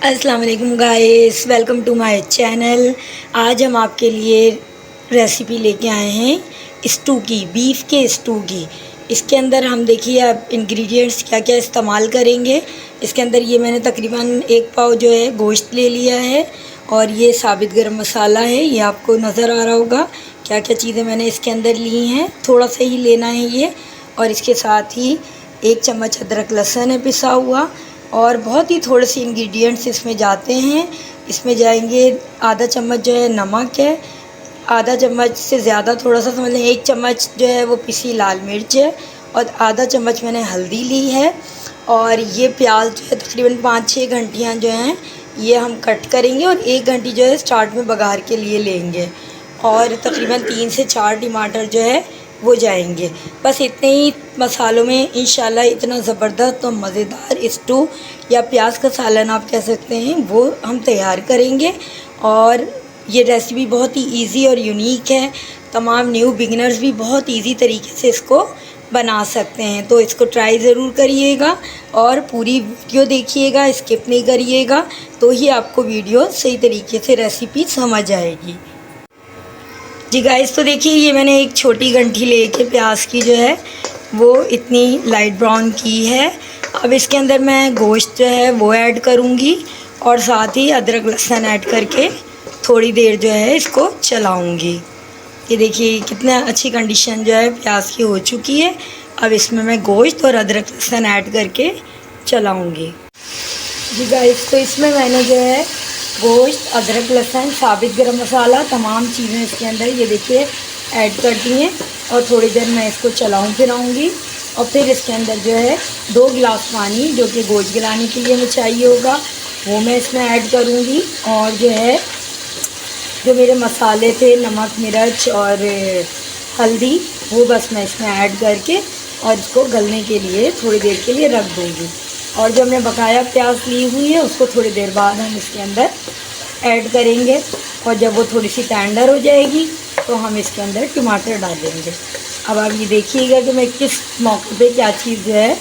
अस्सलाम वालेकुम guys, welcome to my channel. आज हम आपके लिए रेसिपी लेके आए हैं स्टू की, बीफ के स्टू की। इसके अंदर हम देखिए अब इंग्रेडिएंट्स क्या क्या इस्तेमाल करेंगे। इसके अंदर ये मैंने तकरीबन 1 पाव जो है गोश्त ले लिया है और ये साबित गरम मसाला है, ये आपको नज़र आ रहा होगा क्या क्या चीज़ें मैंने इसके अंदर ली हैं। थोड़ा सा ही लेना है ये। और इसके साथ ही 1 चम्मच अदरक लहसुन है पिसा हुआ और बहुत ही थोड़े से इंग्रेडिएंट्स इसमें जाते हैं। इसमें जाएंगे आधा चम्मच जो है नमक है, आधा चम्मच से ज़्यादा थोड़ा सा समझ लें 1 चम्मच जो है वो पिसी लाल मिर्च है और आधा चम्मच मैंने हल्दी ली है। और ये प्याज जो है तकरीबन 5-6 घंटियाँ जो हैं ये हम कट करेंगे और 1 घंटी जो है स्टार्ट में बघार के लिए लेंगे। और तकरीबन 3 से 4 टमाटर जो है वो जाएंगे। बस इतने ही मसालों में इंशाल्लाह इतना ज़बरदस्त और मज़ेदार स्टू या प्याज का सालन आप कह सकते हैं वो हम तैयार करेंगे। और ये रेसिपी बहुत ही इजी और यूनिक है। तमाम न्यू बिगिनर्स भी बहुत इजी तरीके से इसको बना सकते हैं, तो इसको ट्राई ज़रूर करिएगा और पूरी वीडियो देखिएगा, स्किप नहीं करिएगा, तो ही आपको वीडियो सही तरीके से रेसिपी समझ आएगी। जी गाइस, तो देखिए ये मैंने एक छोटी गंठी लेके प्याज की जो है वो इतनी लाइट ब्राउन की है। अब इसके अंदर मैं गोश्त जो है वो ऐड करूँगी और साथ ही अदरक लहसुन ऐड करके थोड़ी देर जो है इसको चलाऊँगी। ये देखिए कितना अच्छी कंडीशन जो है प्याज की हो चुकी है। अब इसमें मैं गोश्त और अदरक लहसुन ऐड करके चलाऊँगी। जी गाइस, तो इसमें मैंने जो है गोश्त, अदरक लहसुन, साबित गरम मसाला, तमाम चीज़ें इसके अंदर ये देखिए ऐड कर दी हैं और थोड़ी देर मैं इसको चलाऊँ फिराऊँगी। और फिर इसके अंदर जो है 2 गिलास पानी जो कि गोश्त गलाने के लिए हमें चाहिए होगा वो मैं इसमें ऐड करूँगी। और जो है जो मेरे मसाले थे नमक, मिर्च और हल्दी वो बस मैं इसमें ऐड करके और इसको गलने के लिए थोड़ी देर के लिए रख दूँगी। और जो हमने बकाया प्याज ली हुई है उसको थोड़ी देर बाद हम इसके अंदर ऐड करेंगे और जब वो थोड़ी सी टेंडर हो जाएगी तो हम इसके अंदर टमाटर डालेंगे। अब आप ये देखिएगा कि मैं किस मौके पे क्या चीज़ जो है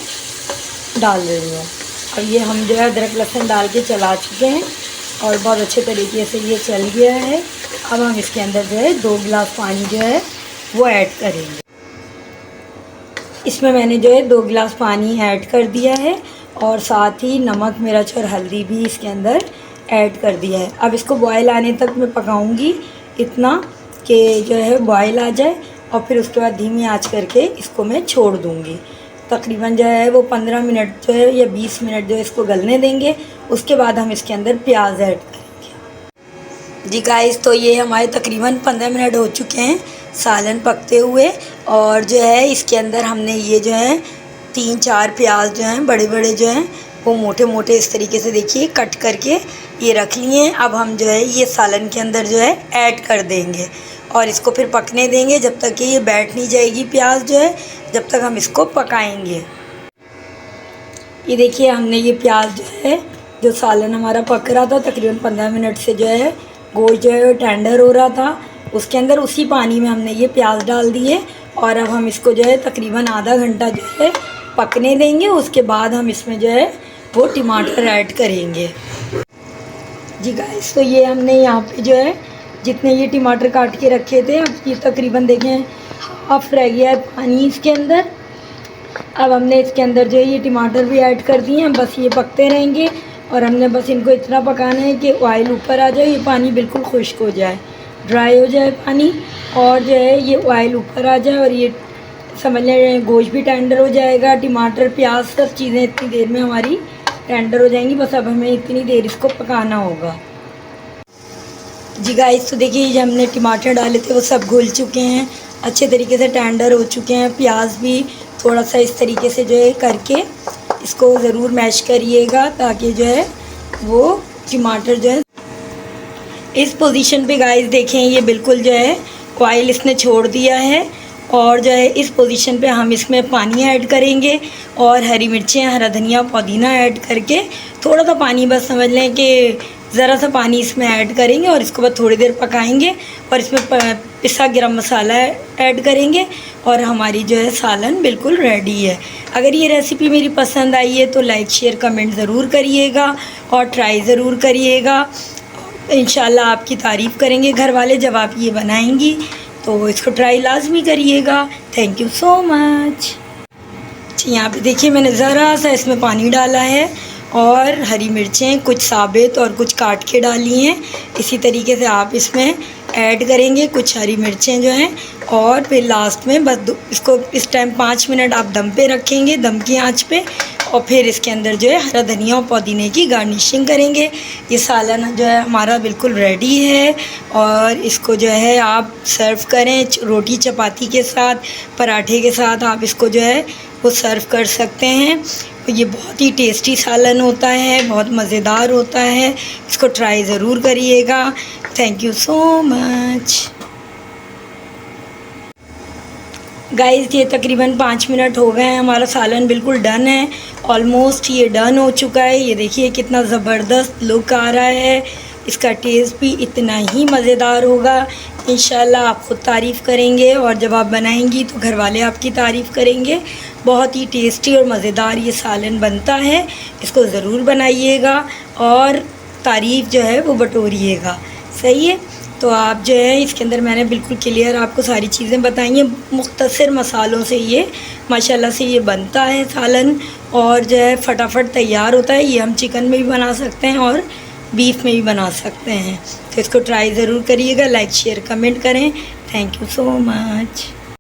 डाल रही हूँ। अब ये हम जो है अदरक लहसुन डाल के चला चुके हैं और बहुत अच्छे तरीके से ये चल गया है। अब हम इसके अंदर जो है 2 गिलास पानी जो है वो ऐड करेंगे। इसमें मैंने जो है 2 गिलास पानी ऐड कर दिया है और साथ ही नमक, मिर्च और हल्दी भी इसके अंदर ऐड कर दिया है। अब इसको बॉयल आने तक मैं पकाऊंगी इतना कि जो है बॉयल आ जाए और फिर उसके बाद धीमी आंच करके इसको मैं छोड़ दूंगी। तकरीबन जो है वो 15 मिनट जो है या 20 मिनट जो है इसको गलने देंगे। उसके बाद हम इसके अंदर प्याज ऐड करेंगे। जी गाइस, तो ये हमारे तकरीबन 15 मिनट हो चुके हैं सालन पकते हुए और जो है इसके अंदर हमने ये जो है 3-4 प्याज जो हैं बड़े बड़े जो हैं वो मोटे मोटे इस तरीके से देखिए कट करके ये रख लिए हैं। अब हम जो है ये सालन के अंदर जो है ऐड कर देंगे और इसको फिर पकने देंगे जब तक कि ये बैठ नहीं जाएगी प्याज जो है, जब तक हम इसको पकाएंगे। ये देखिए हमने ये प्याज जो है जो सालन हमारा पक रहा था तकरीबन 15 मिनट से जो है गोश्त जो है वो टेंडर हो रहा था, उसके अंदर उसी पानी में हमने ये प्याज डाल दिए और अब हम इसको जो है तकरीबन आधा घंटा जो है पकने देंगे। उसके बाद हम इसमें जो है वो टमाटर ऐड करेंगे। जी गाइस, तो ये हमने यहाँ पे जो है जितने ये टमाटर काट के रखे थे अब ये तकरीबन देखें हाफ रह गया है पानी इसके अंदर। अब हमने इसके अंदर जो है ये टमाटर भी ऐड कर दिए हैं। बस ये पकते रहेंगे और हमने बस इनको इतना पकाना है कि ऑयल ऊपर आ जाए, ये पानी बिल्कुल खुश्क हो जाए, ड्राई हो जाए पानी और जो है ये ऑयल ऊपर आ जाए और ये समझ लें गोश्त भी टेंडर हो जाएगा, टमाटर, प्याज सब चीज़ें इतनी देर में हमारी टेंडर हो जाएंगी। बस अब हमें इतनी देर इसको पकाना होगा। जी गाइस, तो देखिए जो हमने टमाटर डाले थे वो सब घुल चुके हैं, अच्छे तरीके से टेंडर हो चुके हैं। प्याज भी थोड़ा सा इस तरीके से जो है करके इसको ज़रूर मैश करिएगा ताकि जो है वो टमाटर जो है इस पोजीशन पे गाइस देखें ये बिल्कुल जो है ऑयल इसने छोड़ दिया है। और जो है इस पोजीशन पे हम इसमें पानी ऐड करेंगे और हरी मिर्चें, हरा धनिया, पुदीना ऐड करके थोड़ा सा पानी बस समझ लें कि ज़रा सा पानी इसमें ऐड करेंगे और इसको बाद थोड़ी देर पकाएंगे और इसमें पिसा गरम मसाला ऐड करेंगे और हमारी जो है सालन बिल्कुल रेडी है। अगर ये रेसिपी मेरी पसंद आई है तो लाइक शेयर कमेंट ज़रूर करिएगा और ट्राई ज़रूर करिएगा। इंशाल्लाह आपकी तारीफ़ करेंगे घर वाले जब आप ये बनाएंगी, तो इसको ट्राई लाजमी करिएगा। Thank you so much. यहाँ पे देखिए मैंने ज़रा सा इसमें पानी डाला है और हरी मिर्चें कुछ साबित और कुछ काट के डाली हैं। इसी तरीके से आप इसमें ऐड करेंगे कुछ हरी मिर्चें जो हैं, और फिर लास्ट में बस इसको इस टाइम 5 मिनट आप दम पे रखेंगे, दम की आंच पे, और फिर इसके अंदर जो है हरा धनिया और पुदीने की गार्निशिंग करेंगे। ये सालन जो है हमारा बिल्कुल रेडी है और इसको जो है आप सर्व करें रोटी चपाती के साथ, पराठे के साथ आप इसको जो है वो सर्व कर सकते हैं। ये बहुत ही टेस्टी सालन होता है, बहुत मज़ेदार होता है। इसको ट्राई ज़रूर करिएगा। Thank you so much guys. ये तकरीबन 5 मिनट हो गए हैं, हमारा सालन बिल्कुल डन है, ऑलमोस्ट ये डन हो चुका है। ये देखिए कितना ज़बरदस्त लुक आ रहा है, इसका टेस्ट भी इतना ही मज़ेदार होगा। इंशाल्लाह आप ख़ुद तारीफ़ करेंगे और जब आप बनाएंगी तो घर वाले आपकी तारीफ़ करेंगे। बहुत ही टेस्टी और मज़ेदार ये सालन बनता है, इसको ज़रूर बनाइएगा और तारीफ़ जो है वो बटोरिएगा। सही है, तो आप जो है इसके अंदर मैंने बिल्कुल क्लियर आपको सारी चीज़ें बताई हैं। मुख्तसर मसालों से ये माशाल्लाह से ये बनता है सालन, और जो है फटाफट तैयार होता है। ये हम चिकन में भी बना सकते हैं और बीफ में भी बना सकते हैं। तो इसको ट्राई ज़रूर करिएगा, लाइक शेयर कमेंट करें। Thank you so much.